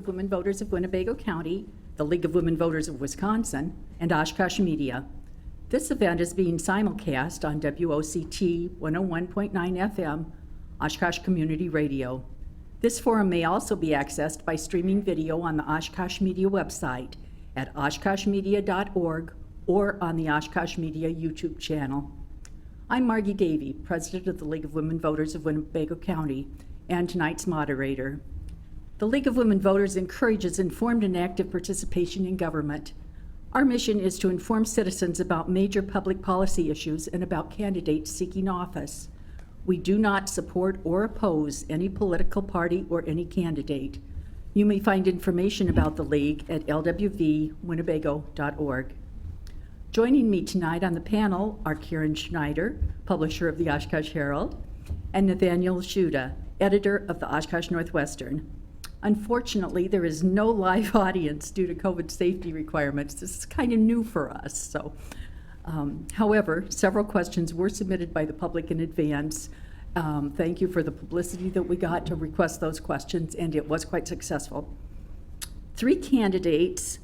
of Women Voters of Winnebago County, the League of Women Voters of Wisconsin, and Oshkosh Media. This event is being simulcast on WOCT 101.9 FM, Oshkosh Community Radio. This forum may also be accessed by streaming video on the Oshkosh Media website at oshkoshmedia.org or on the Oshkosh Media YouTube channel. I'm Margie Davey, President of the League of Women Voters of Winnebago County, and tonight's moderator. The League of Women Voters encourages informed and active participation in government. Our mission is to inform citizens about major public policy issues and about candidates seeking office. We do not support or oppose any political party or any candidate. You may find information about the League at lwwinnebago.org. Joining me tonight on the panel are Karen Schneider, publisher of the Oshkosh Herald, and Nathaniel Shuda, editor of the Oshkosh Northwestern. Unfortunately, there is no live audience due to COVID safety requirements. This is kind of new for us. However, several questions were submitted by the public in advance. Thank you for the publicity that we got to request those questions, and it was quite successful. 3 candidates,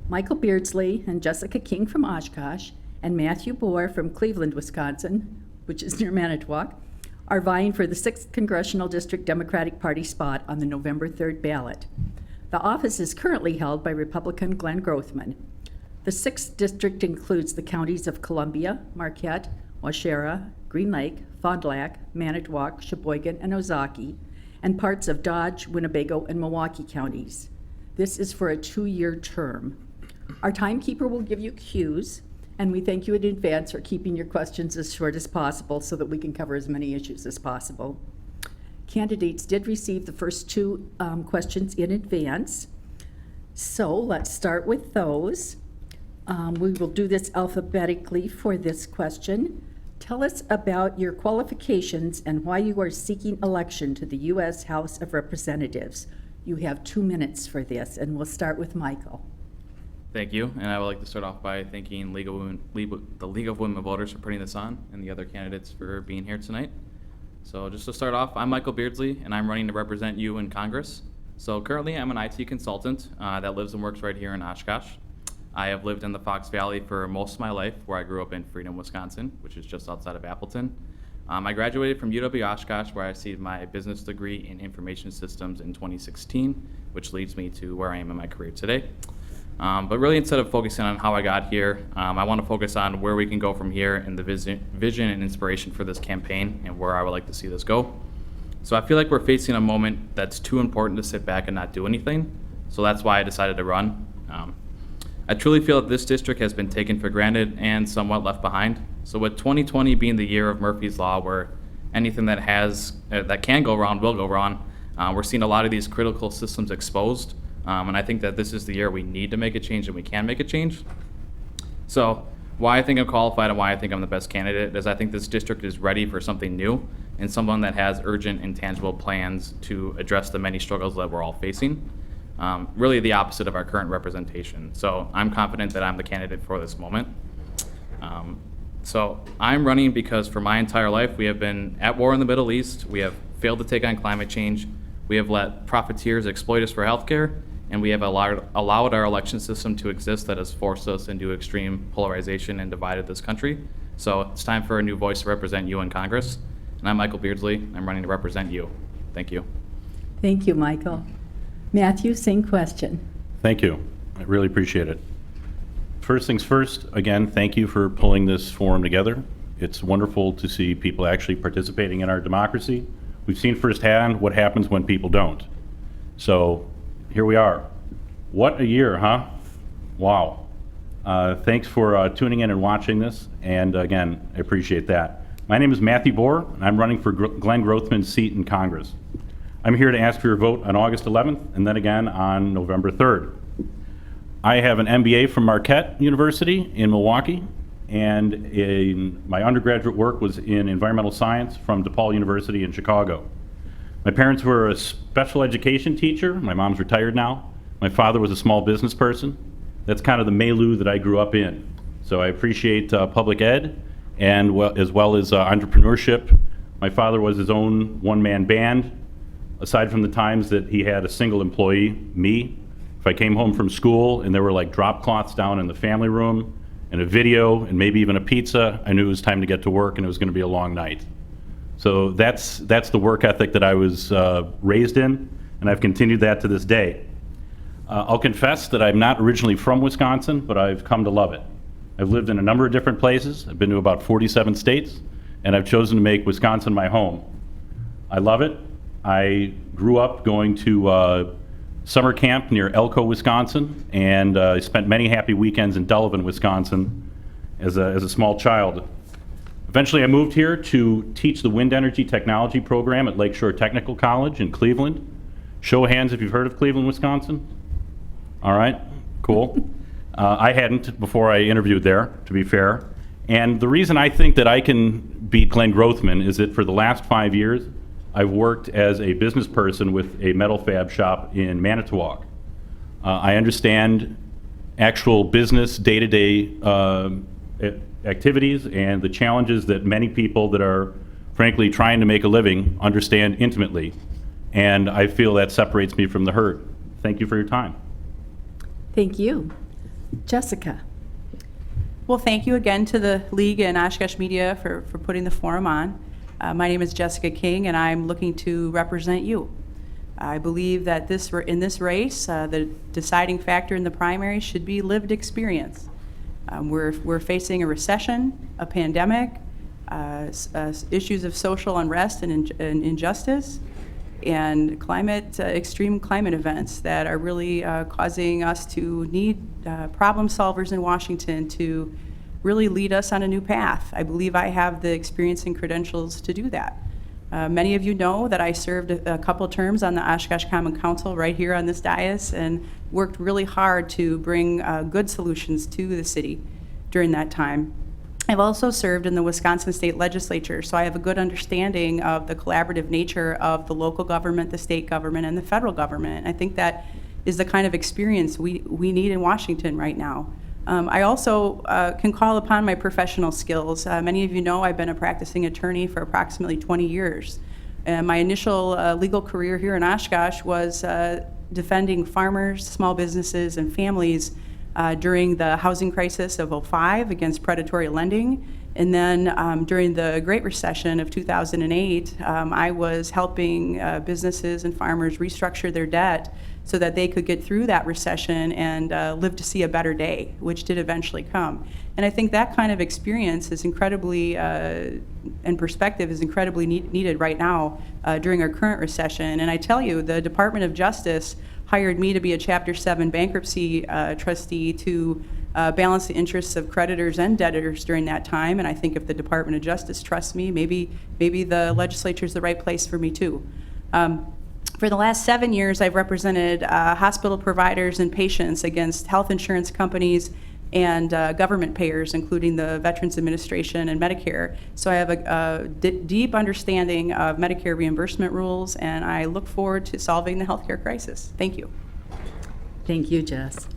Michael Beardsley and Jessica King from Oshkosh, and Matthew Bohr from Cleveland, Wisconsin, which is near Manitowoc, are vying for the 6th Congressional District Democratic Party spot on the November 3rd ballot. The office is currently held by Republican Glenn Grothman. The 6th district includes the counties of Columbia, Marquette, Waushara, Green Lake, Fond du Lac, Manitowoc, Sheboygan, and Ozaukee, and parts of Dodge, Winnebago, and Milwaukee counties. This is for a 2-year term. Our timekeeper will give you cues, and we thank you in advance for keeping your questions as short as possible so that we can cover as many issues as possible. Candidates did receive the first 2 questions in advance, so let's start with those. We will do this alphabetically for this question. Tell us about your qualifications and why you are seeking election to the U.S. House of Representatives. You have 2 minutes for this, and we'll start with Michael. Thank you, and I would like to start off by thanking the League of Women Voters for putting this on, and the other candidates for being here tonight. So just to start off, I'm Michael Beardsley, and I'm running to represent you in Congress. So currently I'm an IT consultant that lives and works right here in Oshkosh. I have lived in the Fox Valley for most of my life, where I grew up in Freedom, Wisconsin, which is just outside of Appleton. I graduated from UW Oshkosh, where I received my business degree in information systems in 2016, which leads me to where I am in my career today. But really, instead of focusing on how I got here, I want to focus on where we can go from here and the vision and inspiration for this campaign and where I would like to see this go. So I feel like we're facing a moment that's too important to sit back and not do anything. So that's why I decided to run. I truly feel that this district has been taken for granted and somewhat left behind. So with 2020 being the year of Murphy's Law, where anything that can go wrong will go wrong, we're seeing a lot of these critical systems exposed. And I think that this is the year we need to make a change and we can make a change. So why I think I'm qualified and why I think I'm the best candidate is I think this district is ready for something new and someone that has urgent and tangible plans to address the many struggles that we're all facing. Really the opposite of our current representation. So I'm confident that I'm the candidate for this moment. So I'm running because for my entire life we have been at war in the Middle East. We have failed to take on climate change. We have let profiteers exploit us for healthcare. And we have allowed our election system to exist that has forced us into extreme polarization and divided this country. So it's time for a new voice to represent you in Congress. And I'm Michael Beardsley. I'm running to represent you. Thank you. Thank you, Michael. Matthew, same question. Thank you. I really appreciate it. First things first, again, thank you for pulling this forum together. It's wonderful to see people actually participating in our democracy. We've seen firsthand what happens when people don't. So here we are. What a year, huh? Wow. Thanks for tuning in and watching this, and again, I appreciate that. My name is Matthew Bohr, and I'm running for Glenn Grothman's seat in Congress. I'm here to ask for your vote on August 11th, and then again on November 3rd. I have an MBA from Marquette University in Milwaukee, and my undergraduate work was in environmental science from DePaul University in Chicago. My parents were a special education teacher. My mom's retired now. My father was a small business person. That's kind of the milieu that I grew up in. So I appreciate public ed and as well as entrepreneurship. My father was his own one-man band. aside from the times that he had a single employee, me. If I came home from school and there were like drop cloths down in the family room and a video and maybe even a pizza, I knew it was time to get to work and it was going to be a long night. So that's the work ethic that I was raised in, and I've continued that to this day. I'll confess that I'm not originally from Wisconsin, but I've come to love it. I've lived in a number of different places. I've been to about 47 states, and I've chosen to make Wisconsin my home. I love it. I grew up going to summer camp near Elko, Wisconsin, and I spent many happy weekends in Delavan, Wisconsin as a small child. Eventually I moved here to teach the wind energy technology program at Lakeshore Technical College in Cleveland. Show of hands if you've heard of Cleveland, Wisconsin. All right, cool. I hadn't before I interviewed there, to be fair. And the reason I think that I can beat Glenn Grothman is that for the last 5 years, I've worked as a business person with a metal fab shop in Manitowoc. I understand actual business day-to-day activities and the challenges that many people that are frankly trying to make a living understand intimately. And I feel that separates me from the herd. Thank you for your time. Thank you. Jessica. Well, thank you again to the League and Oshkosh Media for putting the forum on. My name is Jessica King, and I'm looking to represent you. I believe that in this race, the deciding factor in the primary should be lived experience. We're facing a recession, a pandemic, issues of social unrest and injustice, and extreme climate events that are really causing us to need problem solvers in Washington to really lead us on a new path. I believe I have the experience and credentials to do that. Many of you know that I served a couple terms on the Oshkosh Common Council right here on this dais and worked really hard to bring good solutions to the city during that time. I've also served in the Wisconsin State Legislature, so I have a good understanding of the collaborative nature of the local government, the state government, and the federal government. I think that is the kind of experience we need in Washington right now. I also can call upon my professional skills. Many of you know I've been a practicing attorney for approximately 20 years. My initial legal career here in Oshkosh was defending farmers, small businesses, and families during the housing crisis of '05 against predatory lending. And then during the Great Recession of 2008, I was helping businesses and farmers restructure their debt so that they could get through that recession and live to see a better day, which did eventually come. And I think that kind of experience is incredibly, and perspective is incredibly needed right now during our current recession. And I tell you, the Department of Justice hired me to be a Chapter 7 bankruptcy trustee to balance the interests of creditors and debtors during that time. And I think if the Department of Justice trusts me, maybe the legislature is the right place for me too. For the last 7 years, I've represented hospital providers and patients against health insurance companies and government payers, including the Veterans Administration and Medicare. So I have a deep understanding of Medicare reimbursement rules, and I look forward to solving the healthcare crisis. Thank you. Thank you, Jess.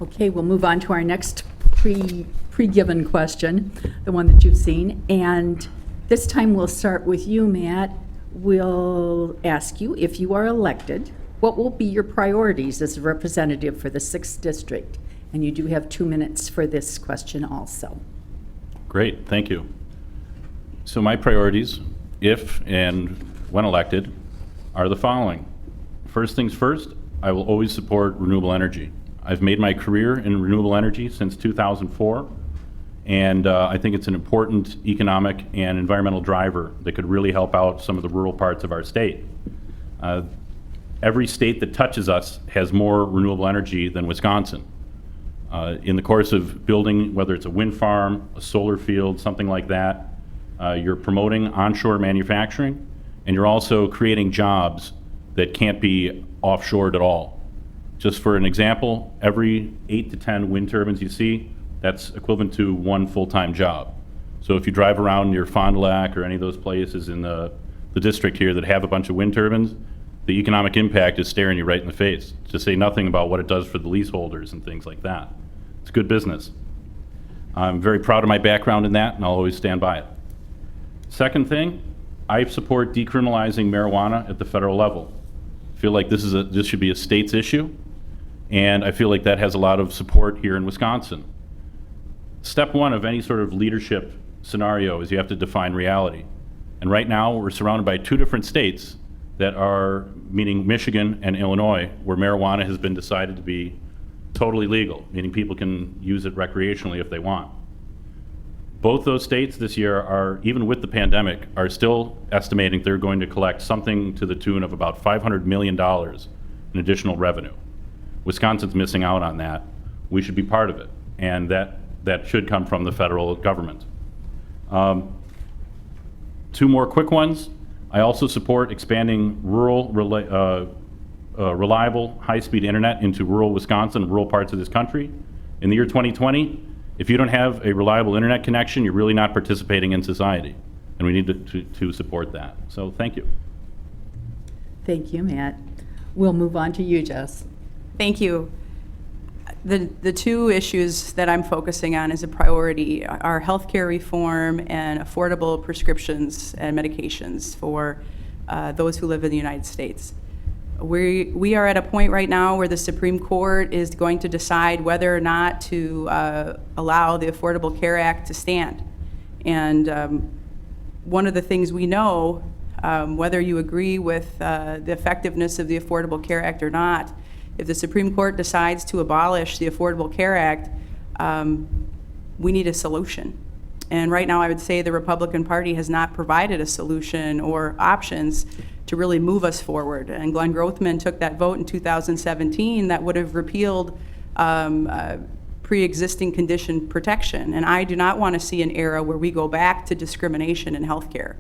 Okay, we'll move on to our next pre-given question, the one that you've seen. And this time we'll start with you, Matt. We'll ask you, if you are elected, what will be your priorities as a representative for the 6th District? And you do have 2 minutes for this question also. Great, thank you. So my priorities, if and when elected, are the following. First things first, I will always support renewable energy. I've made my career in renewable energy since 2004, and I think it's an important economic and environmental driver that could really help out some of the rural parts of our state. Every state that touches us has more renewable energy than Wisconsin. In the course of building, whether it's a wind farm, a solar field, something like that, you're promoting onshore manufacturing, and you're also creating jobs that can't be offshored at all. Just for an example, every 8 to 10 wind turbines you see, that's equivalent to 1 full-time job. So if you drive around near Fond du Lac or any of those places in the district here that have a bunch of wind turbines, the economic impact is staring you right in the face, to say nothing about what it does for the leaseholders and things like that. It's good business. I'm very proud of my background in that, and I'll always stand by it. Second thing, I support decriminalizing marijuana at the federal level. I feel like this should be a state's issue, and I feel like that has a lot of support here in Wisconsin. Step one of any sort of leadership scenario is you have to define reality. And right now, we're surrounded by two different states that are, meaning Michigan and Illinois, where marijuana has been decided to be totally legal, meaning people can use it recreationally if they want. Both those states this year are, even with the pandemic, are still estimating they're going to collect something to the tune of about $500 million in additional revenue. Wisconsin's missing out on that. We should be part of it, and that should come from the federal government. Two more quick ones. I also support expanding rural, reliable, high-speed internet into rural Wisconsin, rural parts of this country. In the year 2020, if you don't have a reliable internet connection, you're really not participating in society, and we need to support that. So thank you. Thank you, Matt. We'll move on to you, Jess. Thank you. The two issues that I'm focusing on as a priority are healthcare reform and affordable prescriptions and medications for those who live in the United States. We are at a point right now where the Supreme Court is going to decide whether or not to allow the Affordable Care Act to stand. And one of the things we know, whether you agree with the effectiveness of the Affordable Care Act or not, if the Supreme Court decides to abolish the Affordable Care Act, we need a solution. And right now I would say the Republican Party has not provided a solution or options to really move us forward. And Glenn Grothman took that vote in 2017 that would have repealed pre-existing condition protection. And I do not want to see an era where we go back to discrimination in healthcare.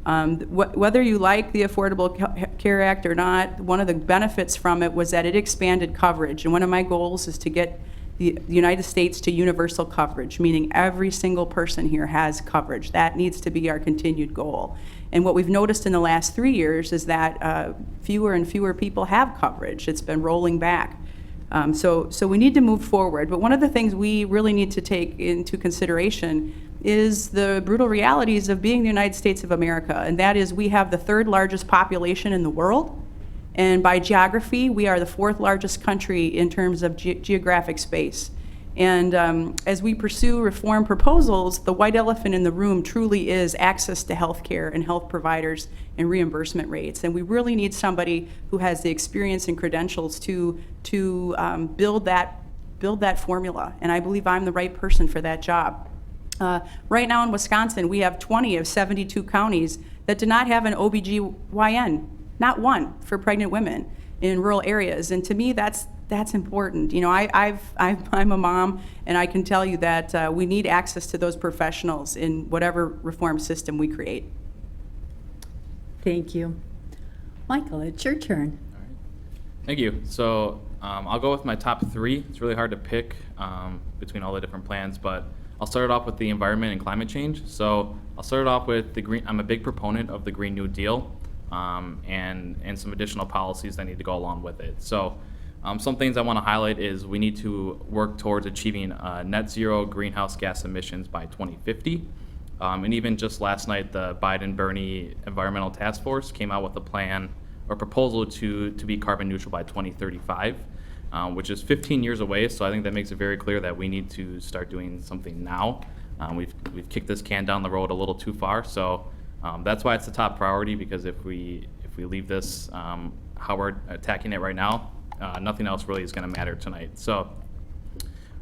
Whether you like the Affordable Care Act or not, one of the benefits from it was that it expanded coverage. And one of my goals is to get the United States to universal coverage, meaning every single person here has coverage. That needs to be our continued goal. And what we've noticed in the last 3 years is that fewer and fewer people have coverage. It's been rolling back. So we need to move forward. But one of the things we really need to take into consideration is the brutal realities of being the United States of America. And that is, we have the third largest population in the world. And by geography, we are the fourth largest country in terms of geographic space. And as we pursue reform proposals, the white elephant in the room truly is access to health care and health providers and reimbursement rates. And we really need somebody who has the experience and credentials to build that formula. And I believe I'm the right person for that job. Right now in Wisconsin, we have 20 of 72 counties that do not have an OBGYN, not one, for pregnant women in rural areas. And to me, that's important. You know, I'm a mom, and I can tell you that we need access to those professionals in whatever reform system we create. Thank you. Michael, it's your turn. All right. Thank you. So I'll go with my top three. It's really hard to pick between all the different plans, but I'll start it off with the environment and climate change. So I'll start it off with the green. I'm a big proponent of the Green New Deal and some additional policies that need to go along with it. So some things I want to highlight is we need to work towards achieving net zero greenhouse gas emissions by 2050. And even just last night, the Biden-Bernie Environmental Task Force came out with a plan or proposal to be carbon neutral by 2035. Which is 15 years away, so I think that makes it very clear that we need to start doing something now. We've kicked this can down the road a little too far, so that's why it's the top priority, because if we leave this how we're attacking it right now, nothing else really is going to matter tonight. So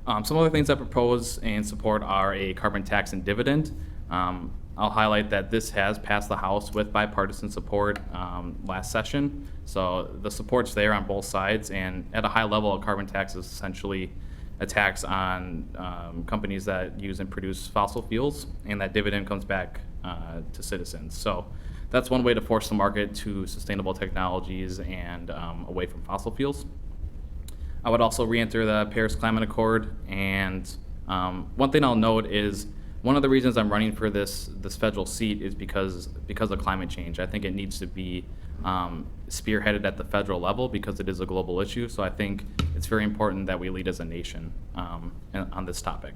some other things I propose and support are a carbon tax and dividend. I'll highlight that this has passed the House with bipartisan support last session. So the support's there on both sides, and at a high level, a carbon tax is essentially a tax on companies that use and produce fossil fuels, and that dividend comes back to citizens. So that's one way to force the market to sustainable technologies and away from fossil fuels. I would also re-enter the Paris Climate Accord, and one thing I'll note is one of the reasons I'm running for this federal seat is because of climate change. I think it needs to be spearheaded at the federal level because it is a global issue. So I think it's very important that we lead as a nation on this topic.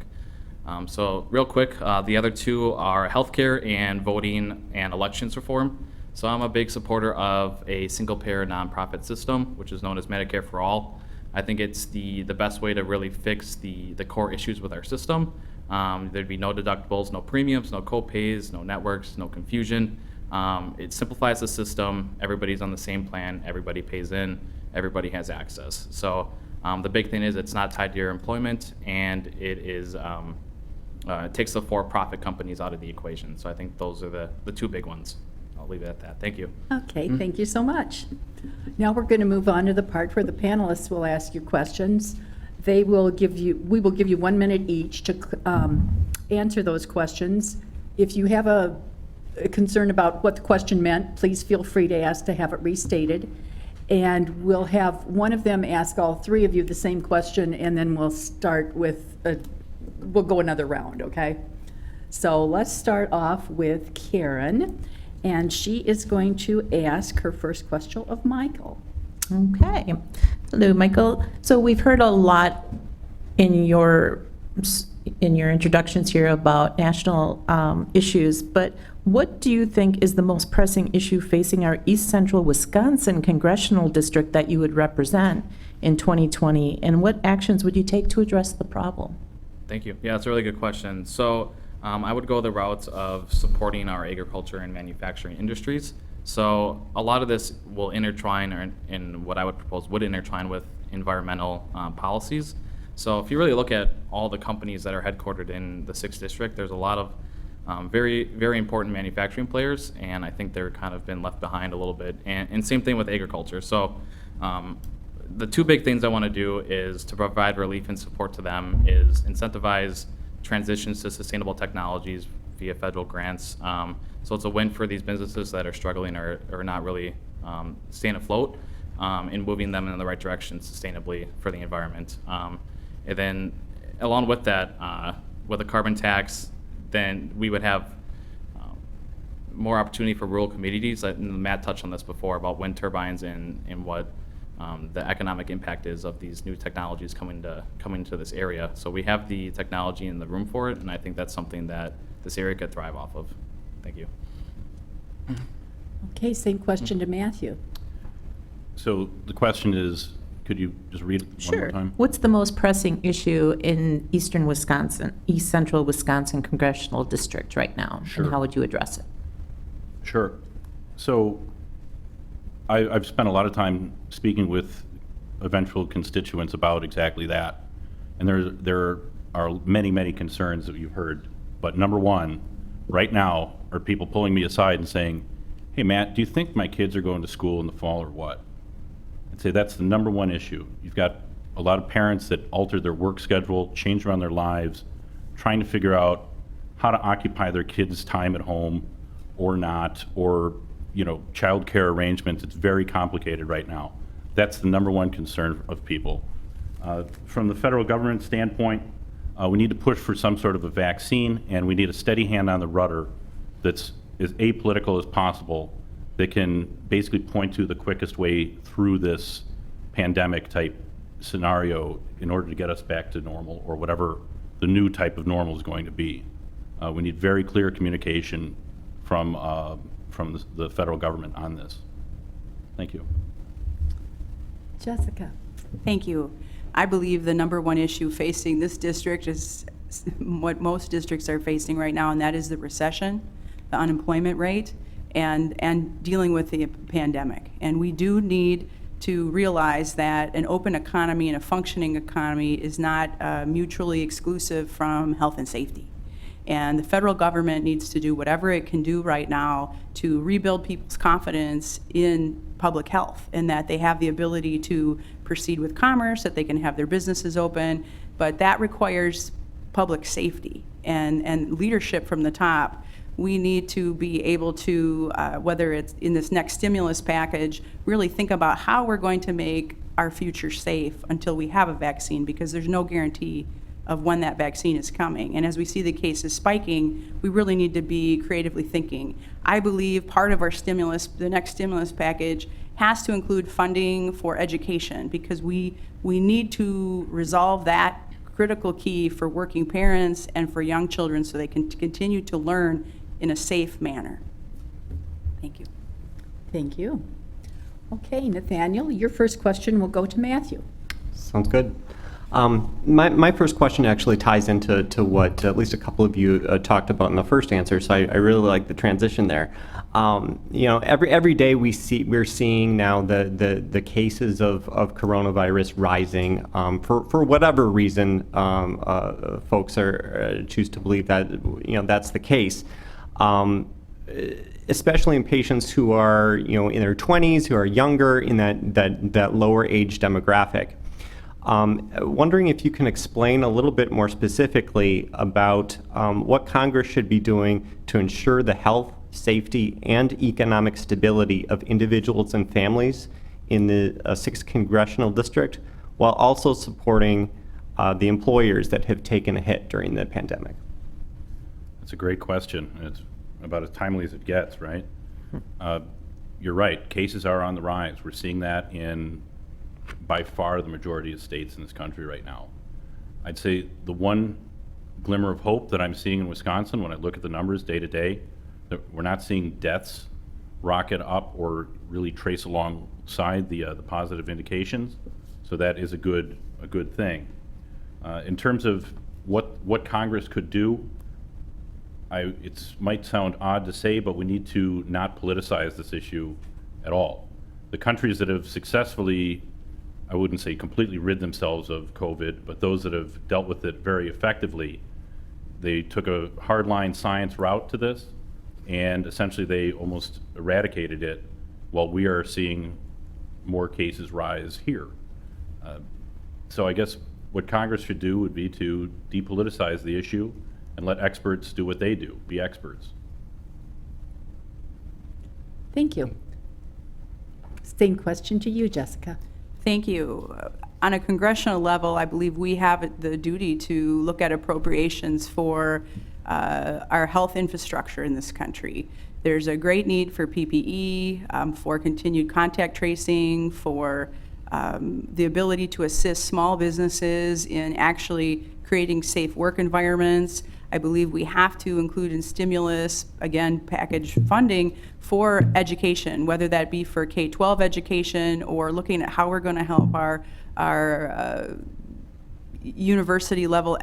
So real quick, the other two are healthcare and voting and elections reform. So I'm a big supporter of a single-payer nonprofit system, which is known as Medicare for All. I think it's the best way to really fix the core issues with our system. There'd be no deductibles, no premiums, no co-pays, no networks, no confusion. It simplifies the system. Everybody's on the same plan. Everybody pays in. Everybody has access. So the big thing is it's not tied to your employment, and it is it takes the for-profit companies out of the equation. So I think those are the two big ones. I'll leave it at that. Thank you. Okay, thank you so much. Now we're going to move on to the part where the panelists will ask you questions. We will give you 1 minute each to answer those questions. If you have a concern about what the question meant, please feel free to ask to have it restated. And we'll have one of them ask all three of you the same question, and then we'll start with, we'll go another round, okay? So let's start off with Karen, and she is going to ask her first question of Michael. Okay. Hello, Michael. So we've heard a lot in your introductions here about national issues, but what do you think is the most pressing issue facing our East Central Wisconsin Congressional District that you would represent in 2020, and what actions would you take to address the problem? Thank you. Yeah, that's a really good question. So I would go the route of supporting our agriculture and manufacturing industries. So a lot of this will intertwine, or in what I would propose would intertwine with environmental policies. So if you really look at all the companies that are headquartered in the 6th District, there's a lot of very, very important manufacturing players, and I think they're kind of been left behind a little bit. And same thing with agriculture. So the two big things I want to do is to provide relief and support to them is incentivize transitions to sustainable technologies via federal grants. So it's a win for these businesses that are struggling or not really staying afloat, and moving them in the right direction sustainably for the environment. And then along with that, with a carbon tax, then we would have more opportunity for rural communities. Matt touched on this before about wind turbines and what the economic impact is of these new technologies coming to this area. So we have the technology and the room for it, and I think that's something that this area could thrive off of. Thank you. Okay, same question to Matthew. So the question is, could you just read it one more time? What's the most pressing issue in eastern Wisconsin, East Central Wisconsin Congressional District right now? Sure. And how would you address it? Sure. So I've spent a lot of time speaking with eventual constituents about exactly that. And there are many, many concerns that you've heard. But number one, right now, are people pulling me aside and saying, hey, Matt, do you think my kids are going to school in the fall or what? I'd say that's the number one issue. You've got a lot of parents that altered their work schedule, changed around their lives, trying to figure out how to occupy their kids' time at home or not, or child care arrangements. It's very complicated right now. That's the number one concern of people. From the federal government standpoint, we need to push for some sort of a vaccine, and we need a steady hand on the rudder that's as apolitical as possible, that can basically point to the quickest way through this pandemic type scenario in order to get us back to normal, or whatever the new type of normal is going to be. We need very clear communication from the federal government on this. Thank you. Jessica. Thank you. I believe the number one issue facing this district is what most districts are facing right now, and that is the recession, the unemployment rate, and dealing with the pandemic. And we do need to realize that an open economy and a functioning economy is not mutually exclusive from health and safety. And the federal government needs to do whatever it can do right now to rebuild people's confidence in public health, and that they have the ability to proceed with commerce, that they can have their businesses open, but that requires public safety and leadership from the top. We need to be able to, whether it's in this next stimulus package, really think about how we're going to make our future safe until we have a vaccine, because there's no guarantee of when that vaccine is coming. And as we see the cases spiking, we really need to be creatively thinking. I believe part of our stimulus, the next stimulus package, has to include funding for education, because we need to resolve that critical key for working parents and for young children so they can continue to learn in a safe manner. Thank you. Thank you. Okay, Nathaniel, your first question will go to Matthew. Sounds good. My first question actually ties into what at least a couple of you talked about in the first answer, so I really like the transition there. You know, every day we're seeing now the cases of coronavirus rising for whatever reason folks choose to believe that, you know, that's the case. Especially in patients who are, you know, in their 20s, who are younger, in that lower age demographic. Wondering if you can explain a little bit more specifically about what Congress should be doing to ensure the health, safety, and economic stability of individuals and families in the 6th Congressional District, while also supporting the employers that have taken a hit during the pandemic. That's a great question. It's about as timely as it gets, right? You're right. Cases are on the rise. We're seeing that in by far the majority of states in this country right now. I'd say the one glimmer of hope that I'm seeing in Wisconsin when I look at the numbers day to day, that we're not seeing deaths rocket up or really trace alongside the positive indications. So that is a good thing. In terms of what Congress could do, it might sound odd to say, but we need to not politicize this issue at all. The countries that have successfully, I wouldn't say completely rid themselves of COVID, but those that have dealt with it very effectively, they took a hardline science route to this, and essentially they almost eradicated it, while we are seeing more cases rise here. So I guess what Congress should do would be to depoliticize the issue and let experts do what they do, be experts. Thank you. Same question to you, Jessica. Thank you. On a congressional level, I believe we have the duty to look at appropriations for our health infrastructure in this country. There's a great need for PPE, for continued contact tracing, for the ability to assist small businesses in actually creating safe work environments. I believe we have to include in stimulus, again, package funding for education, whether that be for K-12 education or looking at how we're going to help our university level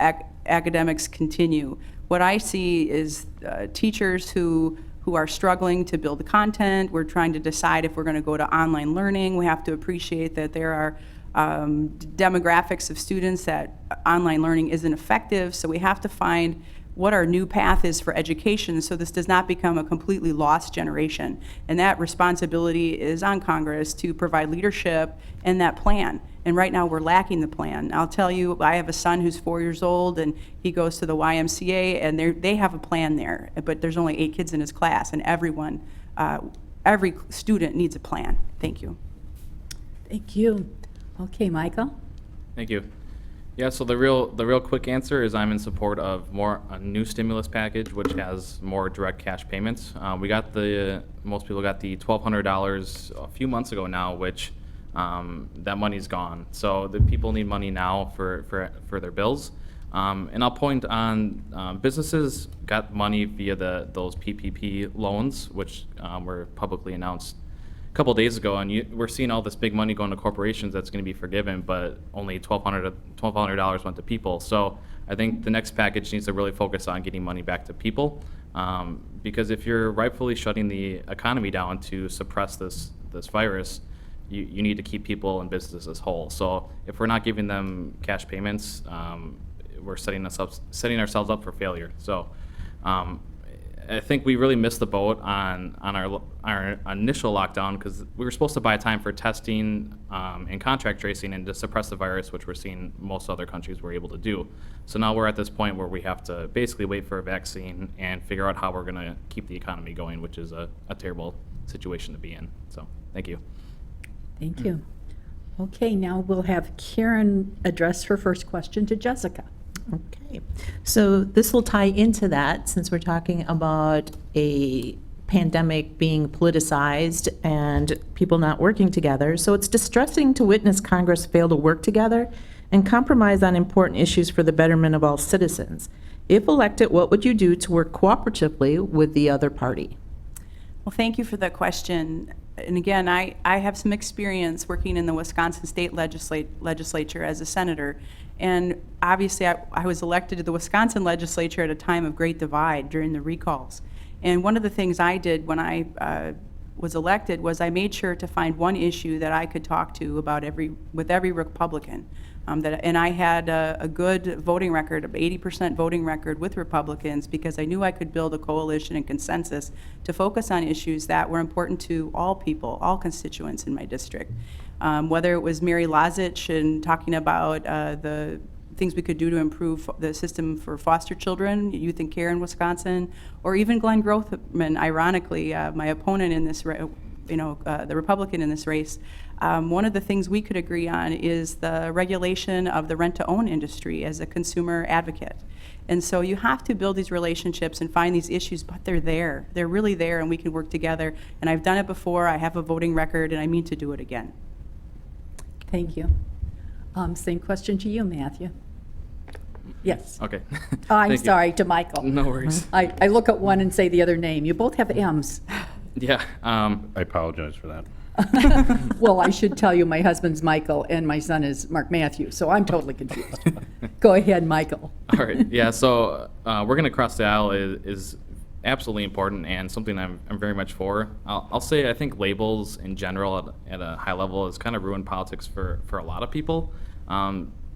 academics continue. What I see is teachers who are struggling to build the content. We're trying to decide if we're going to go to online learning. We have to appreciate that there are demographics of students that online learning isn't effective, so we have to find what our new path is for education so this does not become a completely lost generation. And that responsibility is on Congress to provide leadership in that plan. And right now we're lacking the plan. I'll tell you, I have a son who's 4 years old and he goes to the YMCA and they have a plan there, but there's only 8 kids in his class and every student needs a plan. Thank you. Thank you. Okay, Michael? Thank you. Yeah, so the real quick answer is I'm in support of a new stimulus package, which has more direct cash payments. Most people got the $1,200 a few months ago now, which that money's gone. So the people need money now for their bills. And I'll point on businesses got money via those PPP loans, which were publicly announced a couple days ago, and we're seeing all this big money going to corporations that's going to be forgiven, but only $1,200 went to people. So I think the next package needs to really focus on getting money back to people, because if you're rightfully shutting the economy down to suppress this virus, you need to keep people and businesses whole. So if we're not giving them cash payments, we're setting ourselves up for failure. So I think we really missed the boat on our initial lockdown, because we were supposed to buy time for testing and contact tracing and to suppress the virus, which we're seeing most other countries were able to do. So now we're at this point where we have to basically wait for a vaccine and figure out how we're going to keep the economy going, which is a terrible situation to be in. So thank you. Thank you. Okay, now we'll have Karen address her first question to Jessica. Okay, so this will tie into that since we're talking about a pandemic being politicized and people not working together. So it's distressing to witness Congress fail to work together and compromise on important issues for the betterment of all citizens. If elected, what would you do to work cooperatively with the other party? Well, thank you for the question. And again, I have some experience working in the Wisconsin State Legislature as a senator. And obviously, I was elected to the Wisconsin legislature at a time of great divide during the recalls. And one of the things I did when I was elected was I made sure to find one issue that I could talk to about with every Republican. And I had a good voting record, of 80% voting record with Republicans, because I knew I could build a coalition and consensus to focus on issues that were important to all people, all constituents in my district. Whether it was Mary Lazich and talking about the things we could do to improve the system for foster children, youth and care in Wisconsin, or even Glenn Grothman, ironically, my opponent in this the Republican in this race. One of the things we could agree on is the regulation of the rent-to-own industry as a consumer advocate. And so you have to build these relationships and find these issues, but they're there. They're really there, and we can work together. And I've done it before. I have a voting record, and I mean to do it again. Thank you. Same question to you, Matthew. Yes. Okay. I'm Thank you. sorry, to Michael. No worries. I look at one and say the other name. You both have M's. Yeah. I apologize for that. Well, I should tell you, my husband's Michael and my son is Mark Matthew, so I'm totally confused. Go ahead, Michael. All right. Yeah. So we're going to cross the aisle is absolutely important and something I'm very much for. I'll say I think labels in general at a high level has kind of ruined politics for a lot of people.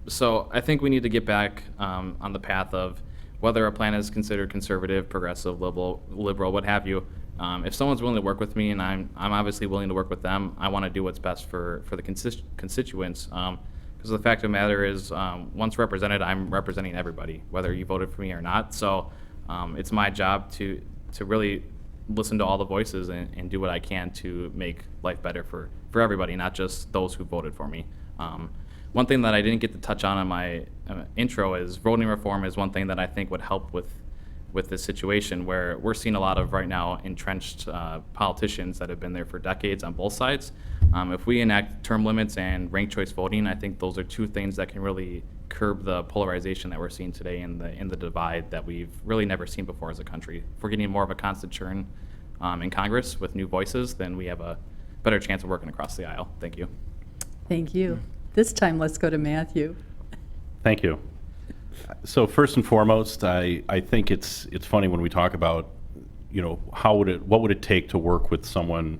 So I think we need to get back on the path of whether a plan is considered conservative, progressive, liberal, what have you. If someone's willing to work with me, and I'm obviously willing to work with them, I want to do what's best for the constituents. Because the fact of the matter is, once represented, I'm representing everybody, whether you voted for me or not. So it's my job to really listen to all the voices and do what I can to make life better for everybody, not just those who voted for me. One thing that I didn't get to touch on in my intro is voting reform is one thing that I think would help with this situation, where we're seeing a lot of right now entrenched politicians that have been there for decades on both sides. If we enact term limits and ranked choice voting, I think those are two things that can really curb the polarization that we're seeing today in the divide that we've really never seen before as a country. If we're getting more of a constant churn in Congress with new voices, then we have a better chance of working across the aisle. Thank you. Thank you. This time, let's go to Matthew. Thank you. So first and foremost, I think it's funny when we talk about, what would it take to work with someone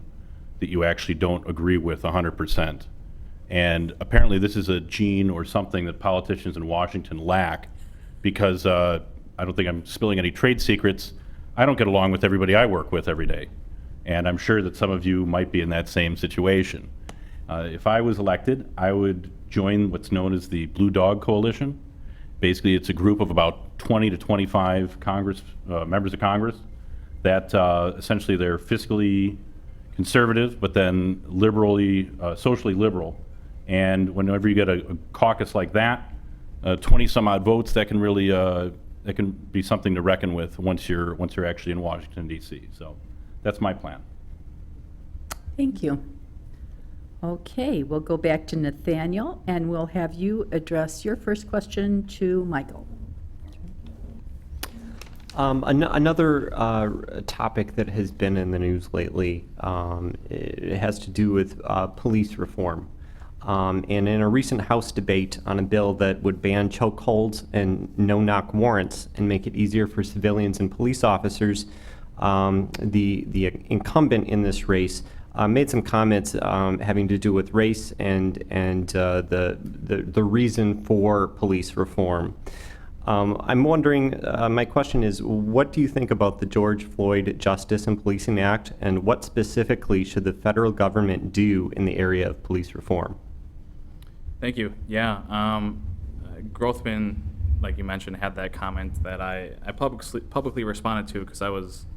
that you actually don't agree with 100%. And apparently this is a gene or something that politicians in Washington lack, because I don't think I'm spilling any trade secrets. I don't get along with everybody I work with every day. And I'm sure that some of you might be in that same situation. If I was elected, I would join what's known as the Blue Dog Coalition. Basically, it's a group of about 20 to 25 members of Congress that essentially they're fiscally conservative, but then socially liberal. And whenever you get a caucus like that, 20 some odd votes, that can really that can be something to reckon with once you're actually in Washington, D.C. So that's my plan. Thank you. Okay, we'll go back to Nathaniel, and we'll have you address your first question to Michael. Another topic that has been in the news lately, it has to do with police reform. And in a recent House debate on a bill that would ban chokeholds and no-knock warrants and make it easier for civilians and police officers, the incumbent in this race made some comments having to do with race and the reason for police reform. I'm wondering, my question is, what do you think about the George Floyd Justice and Policing Act, and what specifically should the federal government do in the area of police reform? Thank you. Yeah. Grothman, like you mentioned, had that comment that I publicly responded to because I was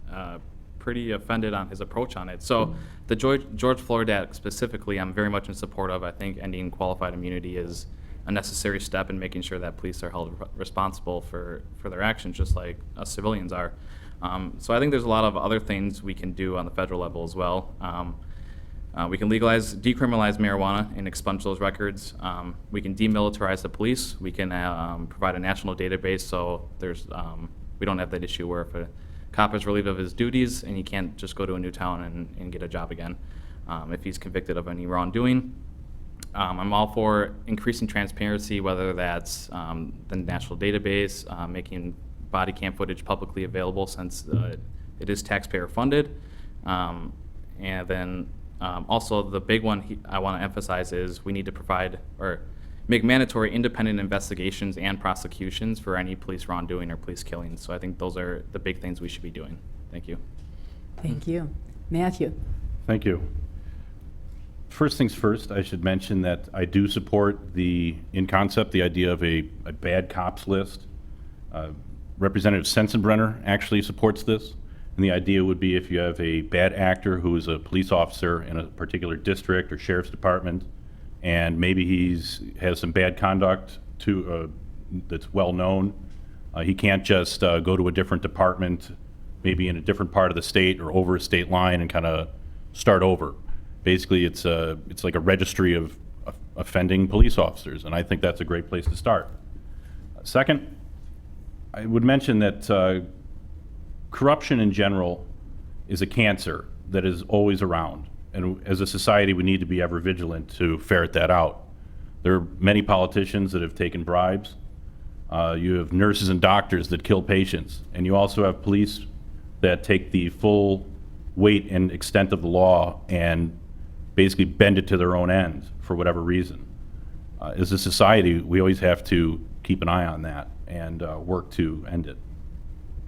pretty offended on his approach on it. So the George Floyd Act specifically, I'm very much in support of. I think ending qualified immunity is a necessary step in making sure that police are held responsible for their actions, just like us civilians are. So I think there's a lot of other things we can do on the federal level as well. We can decriminalize marijuana and expunge those records. We can demilitarize the police. We can provide a national database so we don't have that issue where if a cop is relieved of his duties and he can't just go to a new town and get a job again if he's convicted of any wrongdoing. I'm all for increasing transparency, whether that's the national database, making body cam footage publicly available since it is taxpayer funded. And then also the big one I want to emphasize is we need to provide or make mandatory independent investigations and prosecutions for any police wrongdoing or police killings. So I think those are the big things we should be doing. Thank you. Thank you. Matthew? Thank you. First things first, I should mention that I do support in concept, the idea of a bad cops list. Representative Sensenbrenner actually supports this, and the idea would be if you have a bad actor who is a police officer in a particular district or sheriff's department, and maybe has some bad conduct that's well known, he can't just go to a different department, maybe in a different part of the state or over a state line and kind of start over. Basically, it's like a registry of offending police officers, and I think that's a great place to start. Second, I would mention that corruption in general is a cancer that is always around, and as a society, we need to be ever vigilant to ferret that out. There are many politicians that have taken bribes. You have nurses and doctors that kill patients, and you also have police that take the full weight and extent of the law and basically bend it to their own end for whatever reason. As a society, we always have to keep an eye on that and work to end it.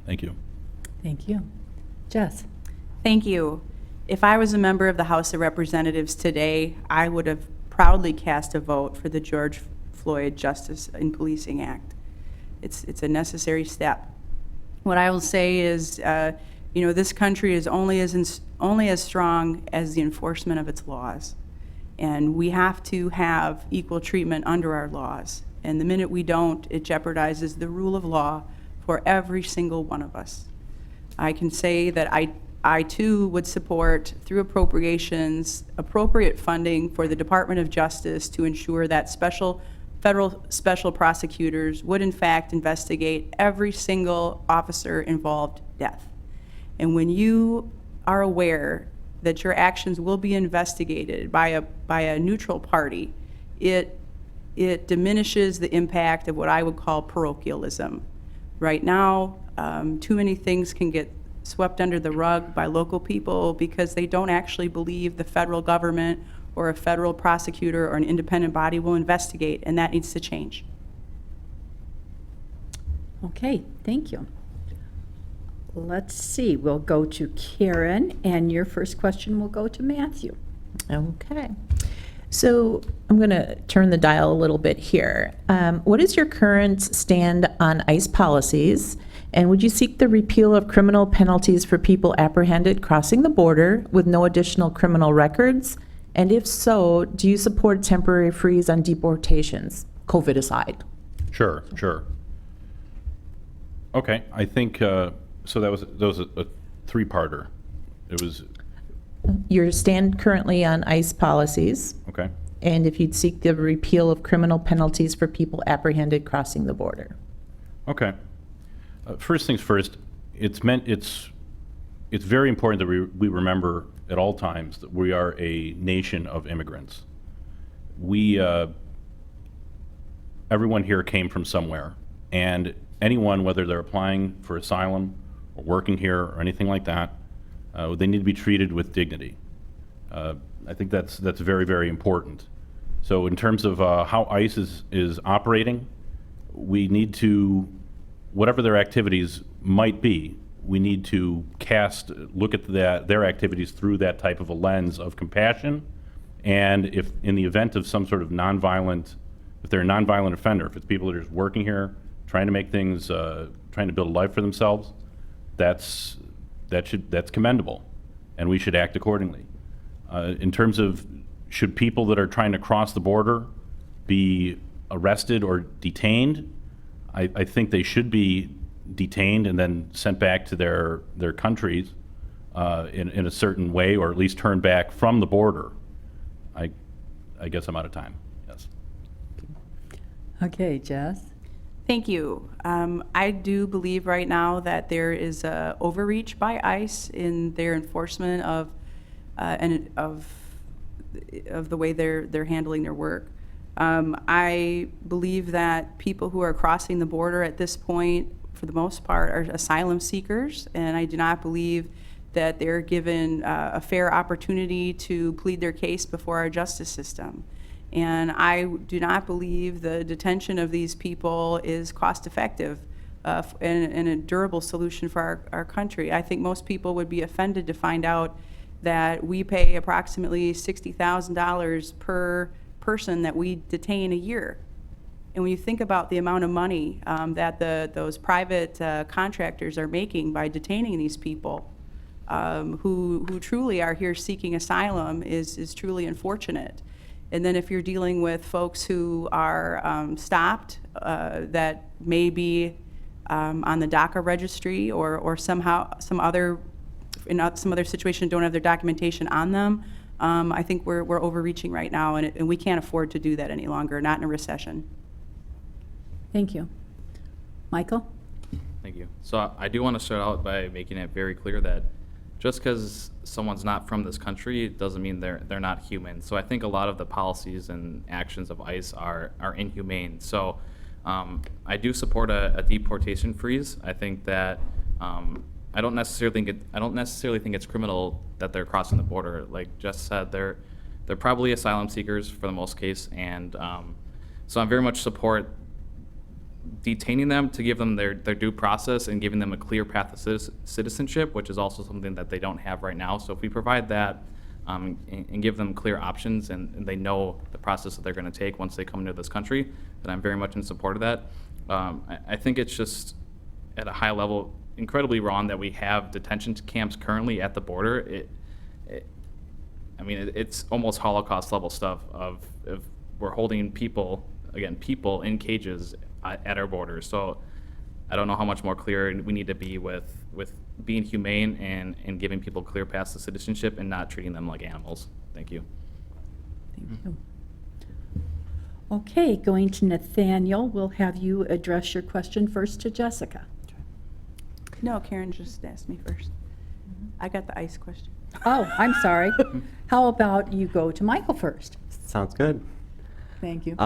Thank you. Thank you. Jess? Thank you. If I was a member of the House of Representatives today, I would have proudly cast a vote for the George Floyd Justice in Policing Act. It's a necessary step. What I will say is, this country is only as strong as the enforcement of its laws. And we have to have equal treatment under our laws. And the minute we don't, it jeopardizes the rule of law for every single one of us. I can say that I too would support, through appropriations, appropriate funding for the Department of Justice to ensure that federal special prosecutors would in fact investigate every single officer involved death. And when you are aware that your actions will be investigated by a neutral party, it diminishes the impact of what I would call parochialism. Right now, too many things can get swept under the rug by local people because they don't actually believe the federal government or a federal prosecutor or an independent body will investigate, and that needs to change. Okay, thank you. Let's see, we'll go to Karen, and your first question will go to Matthew. Okay. So I'm going to turn the dial a little bit here. What is your current stand on ICE policies? And would you seek the repeal of criminal penalties for people apprehended crossing the border with no additional criminal records? And if so, do you support temporary freeze on deportations, COVID aside? Sure. Okay, I think, so that was a three-parter. It was, Your stand currently on ICE policies, okay, and if you'd seek the repeal of criminal penalties for people apprehended crossing the border. okay. First things first, it's very important that we remember at all times that we are a nation of immigrants. Everyone here came from somewhere, and anyone, whether they're applying for asylum or working here or anything like that, they need to be treated with dignity. I think that's very, very important. So in terms of how ICE is operating, we need to, whatever their activities might be, we need to look at their activities through that type of a lens of compassion, and if in the event of some sort of if they're a nonviolent offender, if it's people that are just working here, trying to make things, trying to build a life for themselves, that's commendable, and we should act accordingly. In terms of should people that are trying to cross the border be arrested or detained, I think they should be detained and then sent back to their countries in a certain way, or at least turned back from the border I guess I'm out of time. Yes. Okay, Jess? Thank you. I do believe right now that there is a overreach by ICE in their enforcement of the way they're handling their work. I believe that people who are crossing the border at this point, for the most part, are asylum seekers, and I do not believe that they're given a fair opportunity to plead their case before our justice system. And I do not believe the detention of these people is cost-effective and a durable solution for our country. I think most people would be offended to find out that we pay approximately $60,000 per person that we detain a year. And when you think about the amount of money that those private contractors are making by detaining these people who truly are here seeking asylum is truly unfortunate. And then if you're dealing with folks who are stopped that may be on the DACA registry or somehow some other situation don't have their documentation on them, I think we're overreaching right now, and we can't afford to do that any longer, not in a recession. Thank you. Michael? Thank you. So I do want to start out by making it very clear that just because someone's not from this country, it doesn't mean they're not human. So I think a lot of the policies and actions of ICE are inhumane. So I do support a deportation freeze. I think that I don't necessarily think it's criminal that they're crossing the border. Like Jess said, they're probably asylum seekers for the most case, and so I very much support detaining them to give them their due process and giving them a clear path to citizenship, which is also something that they don't have right now. So if we provide that and give them clear options and they know the process that they're going to take once they come into this country, then I'm very much in support of that. I think it's just at a high level incredibly wrong that we have detention camps currently at the border. It's almost Holocaust level stuff of we're holding people in cages at our borders. So I don't know how much more clear we need to be with being humane and giving people clear paths to citizenship and not treating them like animals. Thank you. Thank you. Okay, going to Nathaniel, we'll have you address your question first to Jessica. No, Karen just asked me first. I got the ICE question. Oh, I'm sorry. How about you go to Michael first? Sounds good. Thank you.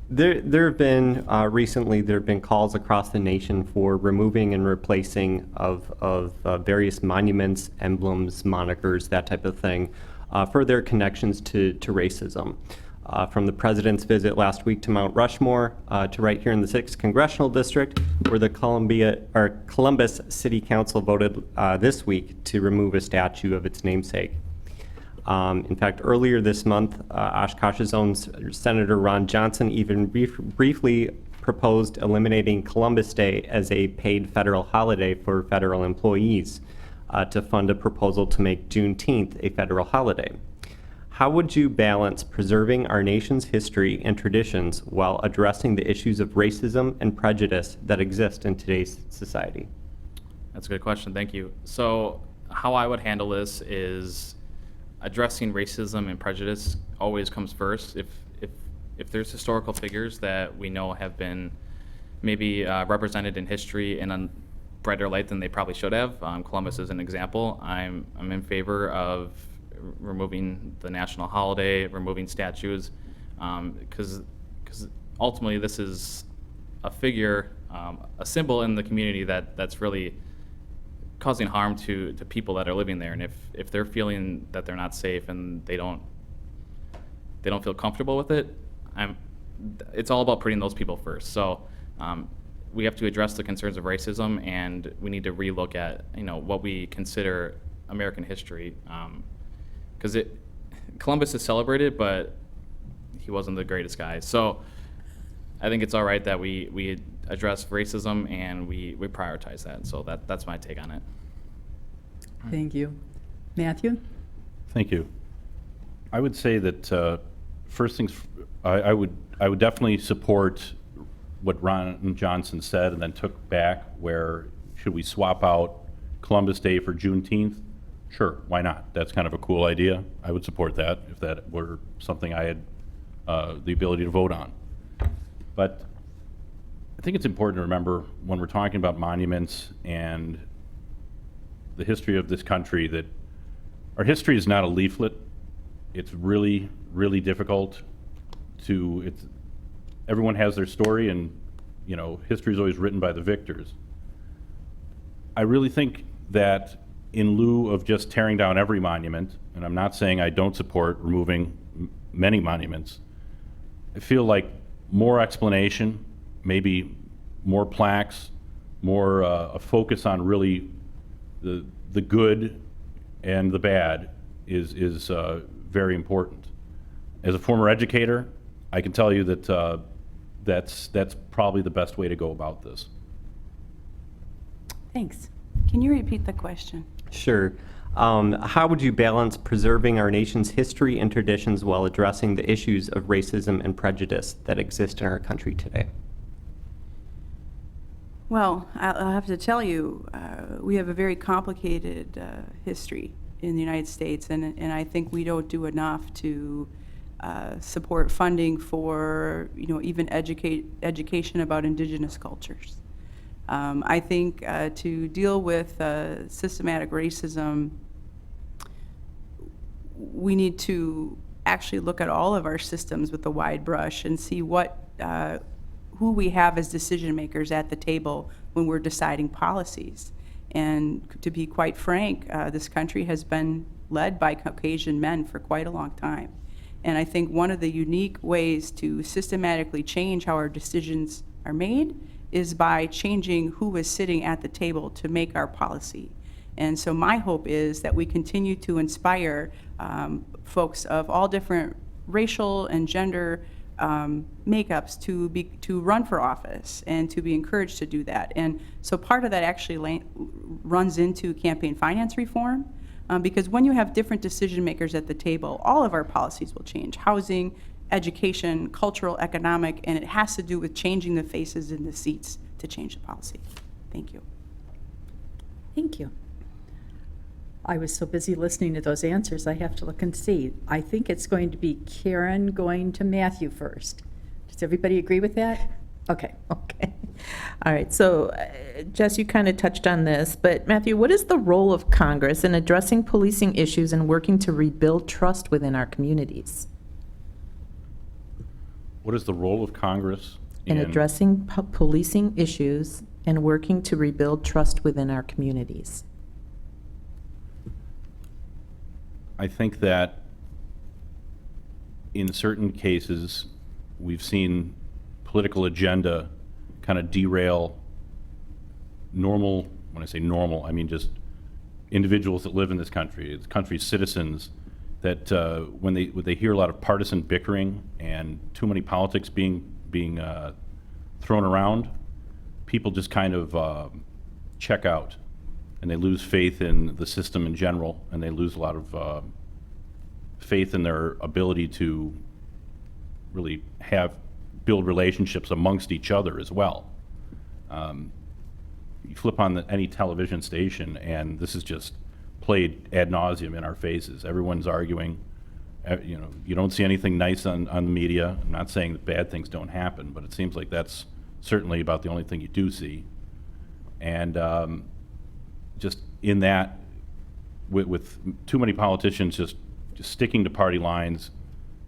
There have been recently there have been calls across the nation for removing and replacing of various monuments, emblems, monikers, that type of thing, for their connections to racism. From the president's visit last week to Mount Rushmore to right here in the 6th Congressional District, where the Columbus City Council voted this week to remove a statue of its namesake. In fact, earlier this month, Oshkosh's own Senator Ron Johnson even briefly proposed eliminating Columbus Day as a paid federal holiday for federal employees to fund a proposal to make Juneteenth a federal holiday. How would you balance preserving our nation's history and traditions while addressing the issues of racism and prejudice that exist in today's society? That's a good question. Thank you. So how I would handle this is addressing racism and prejudice always comes first. If there's historical figures that we know have been maybe represented in history in a brighter light than they probably should have, Columbus is an example. I'm in favor of removing the national holiday, removing statues, because ultimately this is a figure, a symbol in the community that's really causing harm to people that are living there. And if they're feeling that they're not safe and they don't feel comfortable with it, it's all about putting those people first. So we have to address the concerns of racism, and we need to relook at what we consider American history, because Columbus is celebrated, but he wasn't the greatest guy. So I think it's all right that we address racism and we prioritize that. So that's my take on it. Thank you. Matthew? Thank you. I would say that first things, I would definitely support what Ron Johnson said and then took back, where should we swap out Columbus Day for Juneteenth? Sure, why not? That's kind of a cool idea. I would support that if that were something I had the ability to vote on. But I think it's important to remember when we're talking about monuments and the history of this country that our history is not a leaflet. It's really, really difficult to, everyone has their story, and you know, history is always written by the victors. I really think that in lieu of just tearing down every monument, and I'm not saying I don't support removing many monuments, I feel like more explanation, maybe more plaques, more a focus on really the good and the bad is very important. As a former educator, I can tell you that that's probably the best way to go about this. Thanks. Can you repeat the question? Sure. How would you balance preserving our nation's history and traditions while addressing the issues of racism and prejudice that exist in our country today? Well, I'll have to tell you, we have a very complicated history in the United States, and I think we don't do enough to support funding for, you know, even education about indigenous cultures. I think to deal with systematic racism, we need to actually look at all of our systems with a wide brush and see who we have as decision makers at the table when we're deciding policies. And to be quite frank, this country has been led by Caucasian men for quite a long time. And I think one of the unique ways to systematically change how our decisions are made is by changing who is sitting at the table to make our policy. And so my hope is that we continue to inspire folks of all different racial and gender makeups to run for office and to be encouraged to do that. And so part of that actually runs into campaign finance reform, because when you have different decision makers at the table, all of our policies will change. Housing, education, cultural, economic, and it has to do with changing the faces in the seats to change the policy. Thank you. Thank you. I was so busy listening to those answers, I have to look and see. I think it's going to be Karen going to Matthew first. Does everybody agree with that? Okay. Okay. All right. So, Jess, you kind of touched on this, but Matthew, what is the role of Congress in addressing policing issues and working to rebuild trust within our communities? What is the role of Congress In addressing policing issues and working to rebuild trust within our communities? I think that in certain cases, we've seen political agenda kind of derail normal, when I say normal, I mean just individuals that live in this country, the country's citizens, that when they hear a lot of partisan bickering and too many politics being thrown around, people just kind of check out, and they lose faith in the system in general, and they lose a lot of faith in their ability to really build relationships amongst each other as well. You flip on any television station, and this is just played ad nauseum in our faces. Everyone's arguing. You know, you don't see anything nice on the media. I'm not saying that bad things don't happen, but it seems like that's certainly about the only thing you do see. And just in that, with too many politicians just sticking to party lines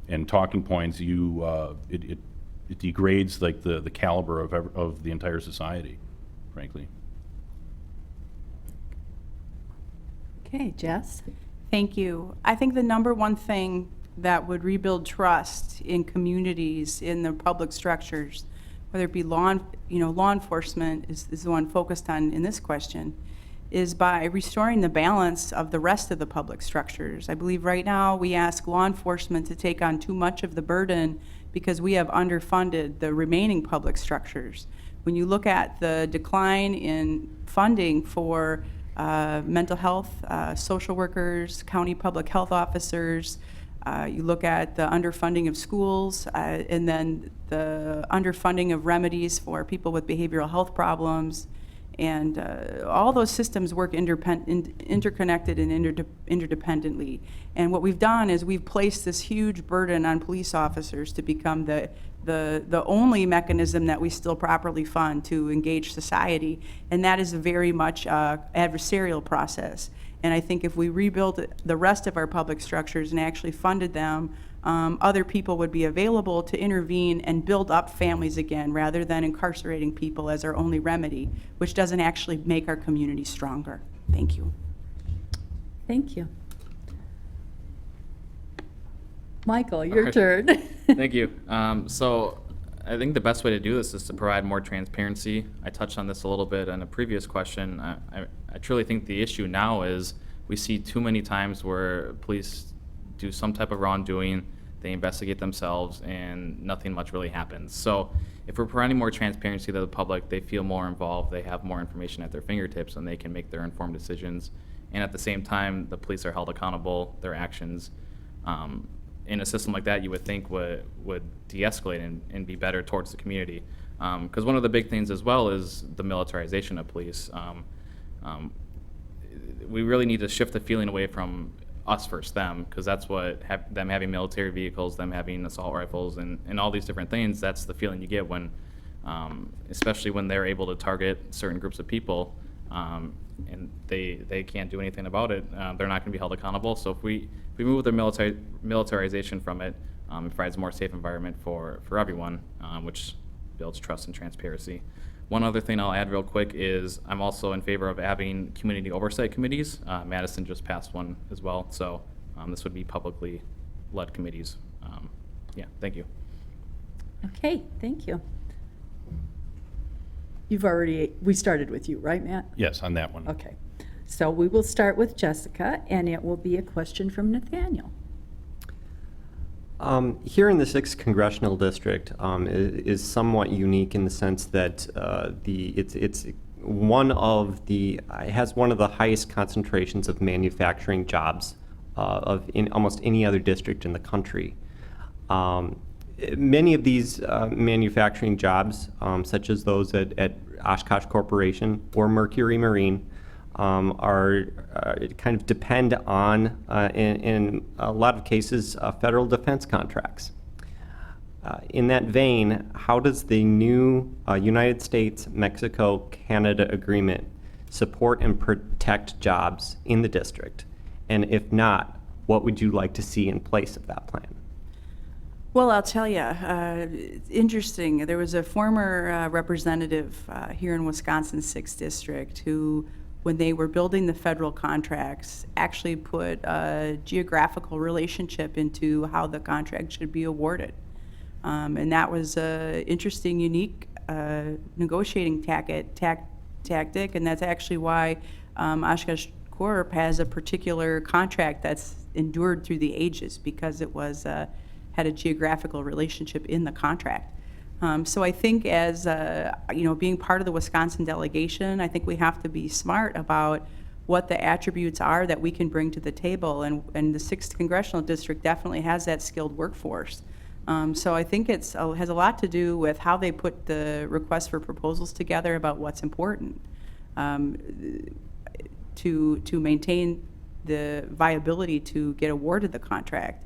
and talking points, it degrades like the caliber of the entire society, frankly. Okay, Jess? Thank you. I think the number one thing that would rebuild trust in communities, in the public structures, whether it be law enforcement is the one focused on in this question, is by restoring the balance of the rest of the public structures. I believe right now we ask law enforcement to take on too much of the burden because we have underfunded the remaining public structures. When you look at the decline in funding for mental health, social workers, county public health officers, you look at the underfunding of schools, and then the underfunding of remedies for people with behavioral health problems, And all those systems work interconnected and interdependently. And what we've done is we've placed this huge burden on police officers to become the only mechanism that we still properly fund to engage society. And that is a very much adversarial process. And I think if we rebuild the rest of our public structures and actually funded them, other people would be available to intervene and build up families again, rather than incarcerating people as our only remedy, which doesn't actually make our community stronger. Thank you. Thank you. Michael, your Alright. turn. Thank you. So I think the best way to do this is to provide more transparency. I touched on this a little bit in a previous question. I truly think the issue now is we see too many times where police do some type of wrongdoing, they investigate themselves, and nothing much really happens. So if we're providing more transparency to the public, they feel more involved, they have more information at their fingertips, and they can make their informed decisions. And at the same time, the police are held accountable, their actions. In a system like that, you would think would de-escalate and be better towards the community. Because one of the big things as well is the militarization of police. We really need to shift the feeling away from us versus them, because that's what them having military vehicles, them having assault rifles, and all these different things, that's the feeling you get when, especially when they're able to target certain groups of people, and they can't do anything about it. They're not going to be held accountable. So if we move the militarization from it, it provides a more safe environment for everyone, which builds trust and transparency. One other thing I'll add real quick is I'm also in favor of having community oversight committees. Madison just passed one as well, so this would be publicly led committees. Yeah, thank you. Okay, thank you. We started with you, right, Matt? Yes, on that one. Okay. So we will start with Jessica, and it will be a question from Nathaniel. Here in the 6th Congressional District is somewhat unique in the sense that it has one of the highest concentrations of manufacturing jobs in almost any other district in the country. Many of these manufacturing jobs, such as those at Oshkosh Corporation or Mercury Marine, are kind of depend on, in a lot of cases, federal defense contracts. In that vein, how does the new United States-Mexico-Canada agreement support and protect jobs in the district? And if not, what would you like to see in place of that plan? Well, I'll tell you, it's interesting. There was a former representative here in Wisconsin's 6th District who, when they were building the federal contracts, actually put a geographical relationship into how the contract should be awarded. And that was an interesting, unique negotiating tactic, and that's actually why Oshkosh Corp has a particular contract that's endured through the ages, because it was had a geographical relationship in the contract. So I think as, being part of the Wisconsin delegation, I think we have to be smart about what the attributes are that we can bring to the table, and the 6th Congressional District definitely has that skilled workforce. So I think it has a lot to do with how they put the request for proposals together about what's important to maintain the viability to get awarded the contract.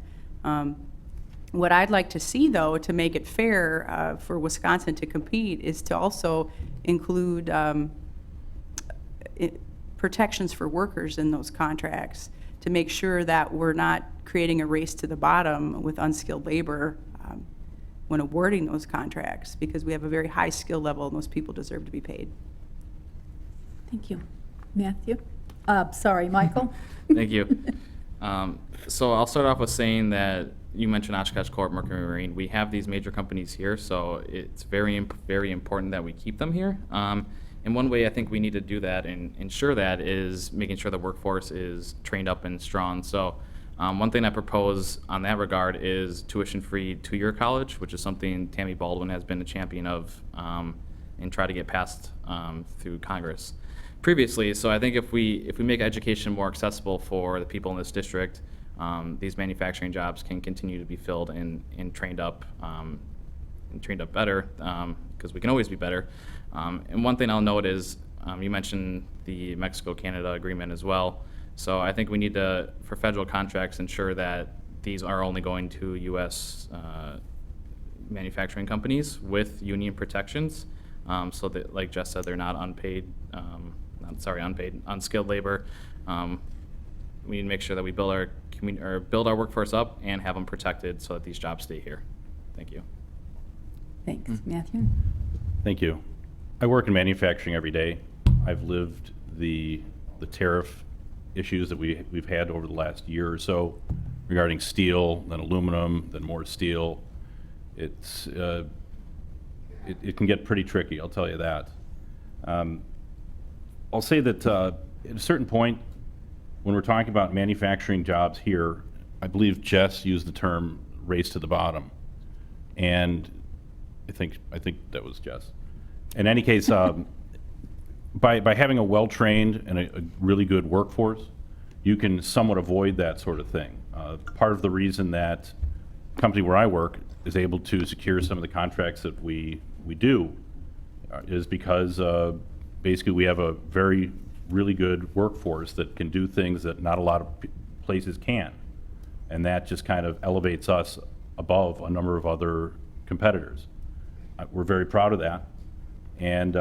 What I'd like to see, though, to make it fair for Wisconsin to compete, is to also include protections for workers in those contracts, to make sure that we're not creating a race to the bottom with unskilled labor when awarding those contracts, because we have a very high skill level and those people deserve to be paid. Thank you. Matthew? Sorry, Michael? Thank you. So I'll start off with saying that you mentioned Oshkosh Corp, Mercury Marine. We have these major companies here, so it's very, very important that we keep them here. And one way I think we need to do that and ensure that is making sure the workforce is trained up and strong. So one thing I propose on that regard is tuition-free two-year college, which is something Tammy Baldwin has been a champion of and try to get passed through Congress previously. So I think if we make education more accessible for the people in this district, these manufacturing jobs can continue to be filled and trained up better, because we can always be better. And one thing I'll note is You mentioned the Mexico-Canada agreement as well. So I think we need to, for federal contracts, ensure that these are only going to U.S. Manufacturing companies with union protections, so that, like Jess said, they're not unskilled labor. We need to make sure that we build our workforce up and have them protected so that these jobs stay here. Thank you. Thanks. Matthew? Thank you. I work in manufacturing every day. I've lived the tariff issues that we've had over the last year or so regarding steel, then aluminum, then more steel. It can get pretty tricky, I'll tell you that. I'll say that at a certain point, when we're talking about manufacturing jobs here, I believe Jess used the term race to the bottom. And I think that was Jess. In any case, by having a well-trained and a really good workforce, you can somewhat avoid that sort of thing. Part of the reason that the company where I work is able to secure some of the contracts that we do is because basically we have a really good workforce that can do things that not a lot of places can. And that just kind of elevates us above a number of other competitors. We're very proud of that. And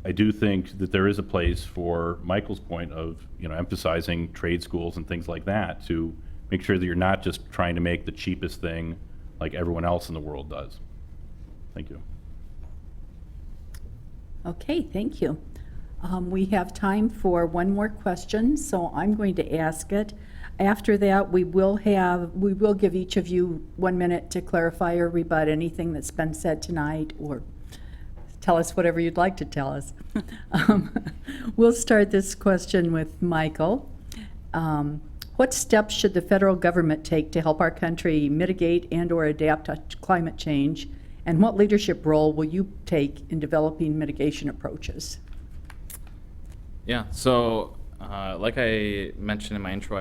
I do think that there is a place for Michael's point of emphasizing trade schools and things like that to make sure that you're not just trying to make the cheapest thing like everyone else in the world does. Thank you. Okay, thank you. We have time for one more question, so I'm going to ask it. After that, we will give each of you 1 minute to clarify or rebut anything that's been said tonight, or tell us whatever you'd like to tell us. We'll start this question with Michael. What steps should the federal government take to help our country mitigate and/or adapt to climate change? And what leadership role will you take in developing mitigation approaches? Yeah, so like I mentioned in my intro,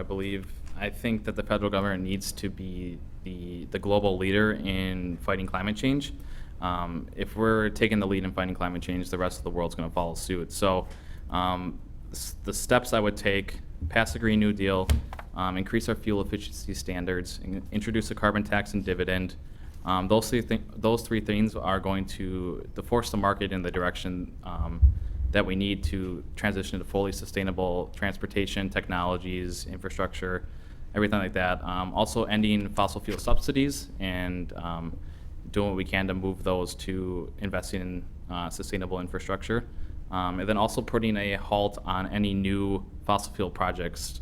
I think that the federal government needs to be the global leader in fighting climate change. If we're taking the lead in fighting climate change, the rest of the world's going to follow suit. So the steps I would take: pass the Green New Deal, increase our fuel efficiency standards, introduce a carbon tax and dividend. Those three things are going to force the market in the direction that we need to transition to fully sustainable transportation, technologies, infrastructure, everything like that. Also ending fossil fuel subsidies and doing what we can to move those to investing in sustainable infrastructure. And then also putting a halt on any new fossil fuel projects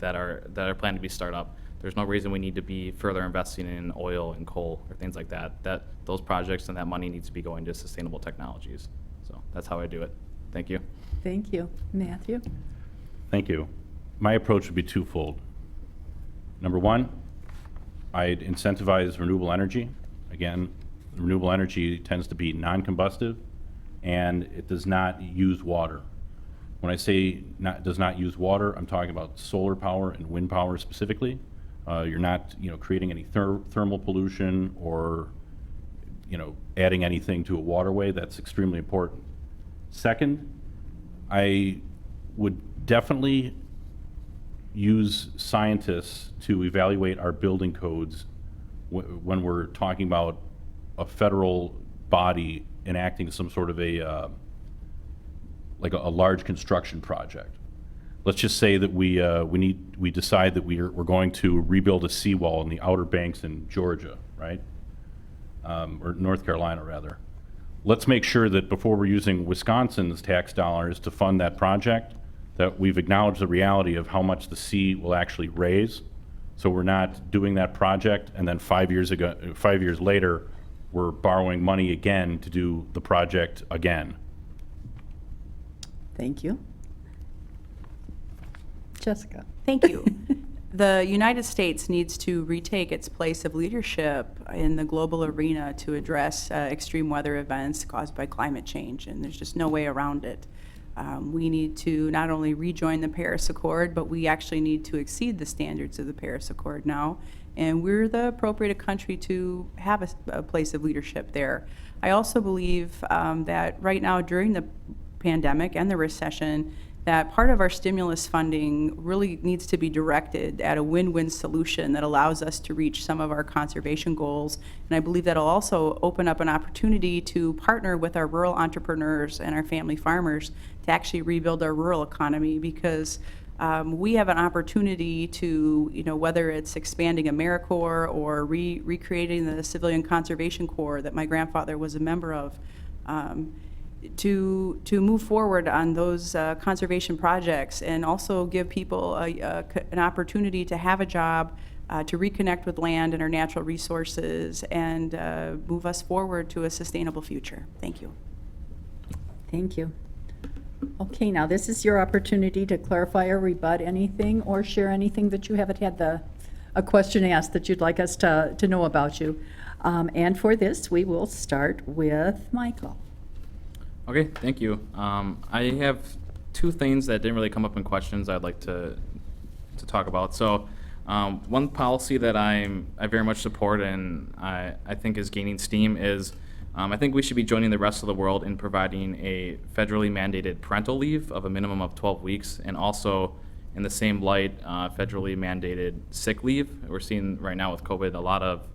that are planned to be started up. There's no reason we need to be further investing in oil and coal or things like that. Those projects and that money needs to be going to sustainable technologies. So that's how I do it. Thank you. Thank you. Matthew? Thank you. My approach would be twofold. Number one, I'd incentivize renewable energy. Again, renewable energy tends to be non-combustive and it does not use water. When I say does not use water, I'm talking about solar power and wind power specifically. You're not creating any thermal pollution or adding anything to a waterway. That's extremely important. Second, I would definitely use scientists to evaluate our building codes when we're talking about a federal body enacting some sort of a large construction project. Let's just say that we decide that we're going to rebuild a seawall in the Outer Banks in Georgia, right? Or North Carolina, rather. Let's make sure that before we're using Wisconsin's tax dollars to fund that project, that we've acknowledged the reality of how much the sea will actually raise. So we're not doing that project and then 5 years later, we're borrowing money again to do the project again. Thank you. Jessica? Thank you. The United States needs to retake its place of leadership in the global arena to address extreme weather events caused by climate change, and there's just no way around it. We need to not only rejoin the Paris Accord, but we actually need to exceed the standards of the Paris Accord now. And we're the appropriate country to have a place of leadership there. I also believe that right now during the pandemic and the recession, that part of our stimulus funding really needs to be directed at a win-win solution that allows us to reach some of our conservation goals. And I believe that'll also open up an opportunity to partner with our rural entrepreneurs and our family farmers to actually rebuild our rural economy, because we have an opportunity to, whether it's expanding AmeriCorps or recreating the Civilian Conservation Corps that my grandfather was a member of, to move forward on those conservation projects, and also give people an opportunity to have a job, to reconnect with land and our natural resources, and move us forward to a sustainable future. Thank you. Thank you. Okay, now this is your opportunity to clarify or rebut anything or share anything that you haven't had a question asked that you'd like us to know about you. And for this, we will start with Michael. Okay, thank you. I have two things that didn't really come up in questions I'd like to talk about. So one policy that I very much support and I think is gaining steam is I think we should be joining the rest of the world in providing a federally mandated parental leave of a minimum of 12 weeks, and also in the same light, federally mandated sick leave. We're seeing right now with COVID, a lot of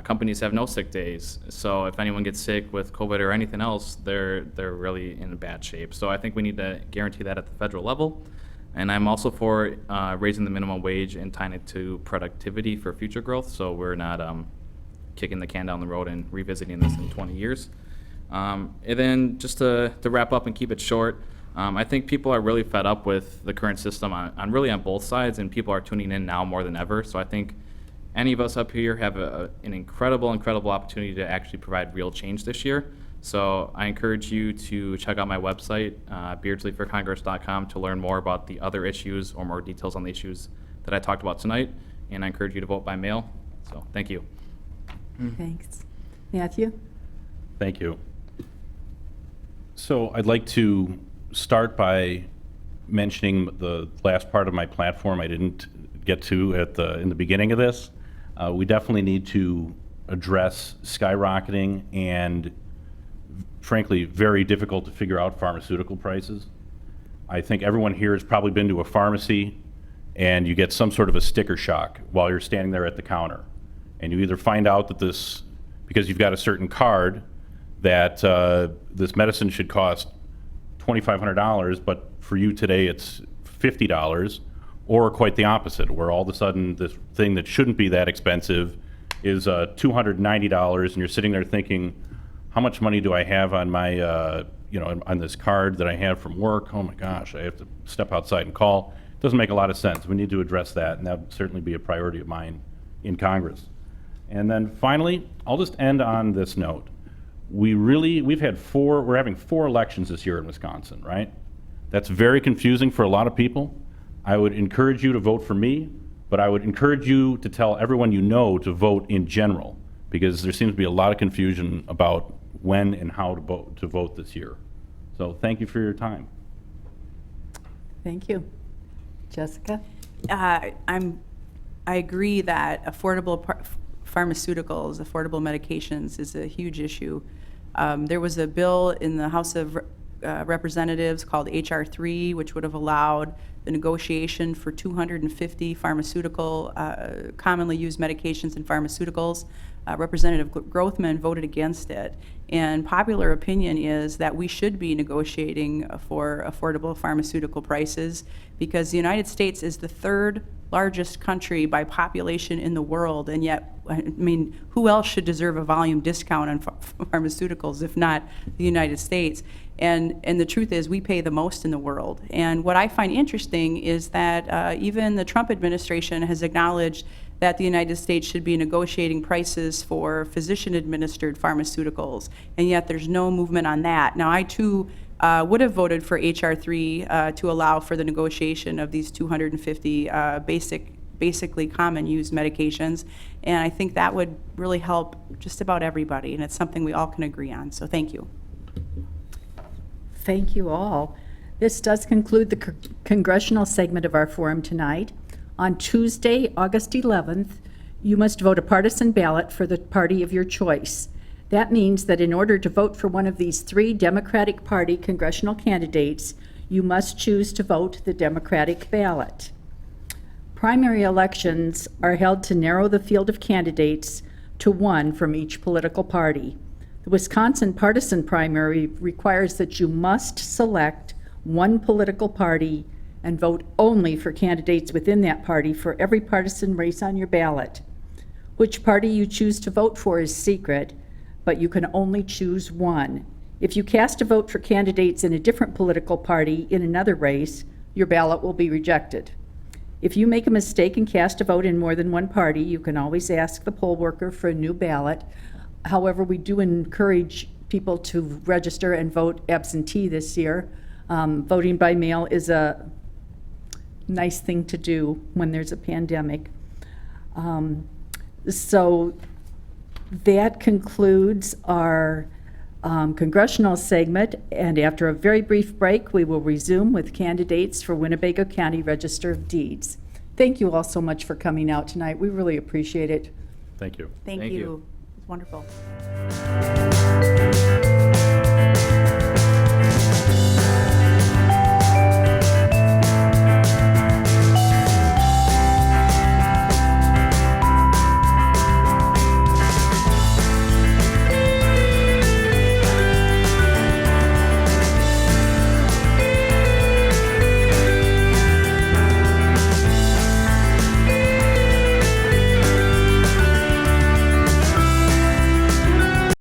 companies have no sick days. So if anyone gets sick with COVID or anything else, they're really in bad shape. So I think we need to guarantee that at the federal level. And I'm also for raising the minimum wage and tying it to productivity for future growth, so we're not kicking the can down the road and revisiting this in 20 years. And then just to wrap up and keep it short, I think people are really fed up with the current system on both sides, and people are tuning in now more than ever. So I think any of us up here have an incredible opportunity to actually provide real change this year. So I encourage you to check out my website, beardsleyforcongress.com, to learn more about the other issues or more details on the issues that I talked about tonight. And I encourage you to vote by mail. So thank you. Thanks. Matthew? Thank you. So I'd like to start by mentioning the last part of my platform I didn't get to in the beginning of this. We definitely need to address skyrocketing and, frankly, very difficult to figure out pharmaceutical prices. I think everyone here has probably been to a pharmacy and you get some sort of a sticker shock while you're standing there at the counter. And you either find out that because you've got a certain card, that this medicine should cost $2,500, but for you today it's $50, or quite the opposite, where all of a sudden this thing that shouldn't be that expensive is $290, and you're sitting there thinking, how much money do I have on my, on this card that I have from work? Oh my gosh, I have to step outside and call. It doesn't make a lot of sense. We need to address that, and that would certainly be a priority of mine in Congress. And then finally, I'll just end on this note. We're having 4 elections this year in Wisconsin, right? That's very confusing for a lot of people. I would encourage you to vote for me, but I would encourage you to tell everyone you know to vote in general, because there seems to be a lot of confusion about when and how to vote this year. So thank you for your time. Thank you. Jessica? I agree that affordable pharmaceuticals, affordable medications is a huge issue. There was a bill in the House of Representatives called H.R. 3, which would have allowed the negotiation for 250 pharmaceutical, commonly used medications and pharmaceuticals. Representative Grothman voted against it. And popular opinion is that we should be negotiating for affordable pharmaceutical prices, because the United States is the 3rd largest country by population in the world, and yet, who else should deserve a volume discount on pharmaceuticals if not the United States? And the truth is, we pay the most in the world. And what I find interesting is that even the Trump administration has acknowledged that the United States should be negotiating prices for physician-administered pharmaceuticals, and yet there's no movement on that. Now, I too would have voted for H.R. 3 to allow for the negotiation of these 250 basically common used medications, and I think that would really help just about everybody, and it's something we all can agree on. So thank you. Thank you all. This does conclude the congressional segment of our forum tonight. On Tuesday, August 11th, you must vote a partisan ballot for the party of your choice. That means that in order to vote for one of these 3 Democratic Party congressional candidates, you must choose to vote the Democratic ballot. Primary elections are held to narrow the field of candidates to 1 from each political party. The Wisconsin partisan primary requires that you must select 1 political party and vote only for candidates within that party for every partisan race on your ballot. Which party you choose to vote for is secret, but you can only choose 1. If you cast a vote for candidates in a different political party in another race, your ballot will be rejected. If you make a mistake and cast a vote in more than 1 party, you can always ask the poll worker for a new ballot. However, we do encourage people to register and vote absentee this year. Voting by mail is a nice thing to do when there's a pandemic. So that concludes our congressional segment, and after a very brief break, we will resume with candidates for Winnebago County Register of Deeds. Thank you all so much for coming out tonight. We really appreciate it. Thank you. Thank Thank you. you. It's wonderful.